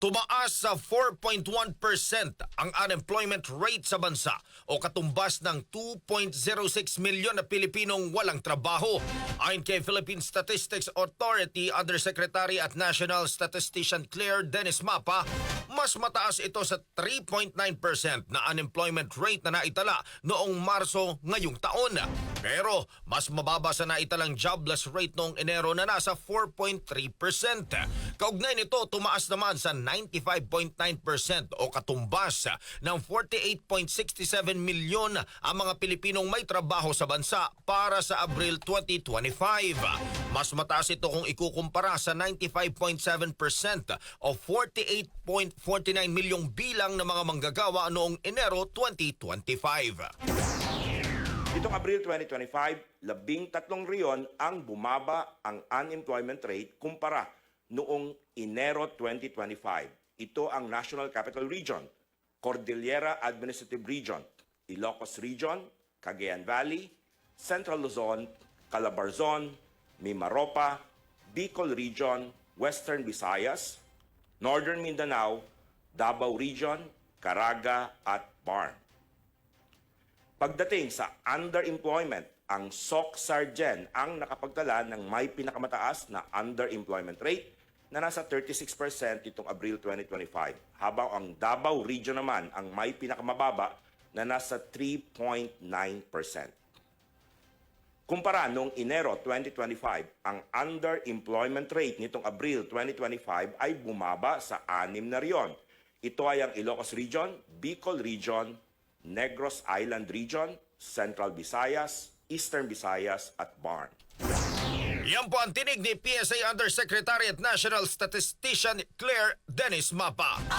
Tumaas sa 4.1% ang unemployment rate sa bansa o katumbas ng 2.06 milyon na Pilipinong walang trabaho. Ayon kay Philippine Statistics Authority Undersecretary at National Statistician Claire Dennis Mapa, mas mataas ito sa 3.9% na unemployment rate na naitala noong Marso ngayong taon. Pero mas mababa sa naitalang jobless rate noong Enero na nasa 4.3%. Kaugnay nito, tumaas naman sa 95.9% o katumbas ng 48.67 milyon ang mga Pilipinong may trabaho sa bansa para sa Abril 2025. Mas mataas ito kung ikukumpara sa 95.7% o 48.49 milyong bilang ng mga manggagawa noong Enero 2025. Itong Abril 2025, 13 reyon ang bumaba ang unemployment rate kumpara noong Enero 2025. Ito ang National Capital Region, Cordillera Administrative Region, Ilocos Region, Cagayan Valley, Central Luzon, Calabarzon, Mimaropa, Bicol Region, Western Visayas, Northern Mindanao, Davao Region, Caraga at Barm. Pagdating sa underemployment, ang SOC-Sargen ang nakapagtala ng may pinakamataas na underemployment rate na nasa 36% itong Abril 2025, habang ang Davao Region naman ang may pinakamababa na nasa 3.9%. Kumpara noong Enero 2025, ang underemployment rate nitong Abril 2025 ay bumaba sa 6 na riyon. Ito ay ang Ilocos Region, Bicol Region, Negros Island Region, Central Visayas, Eastern Visayas at Barm. Yan po ang tinig ni PSA Undersecretary at National Statistician Claire Dennis Mapa.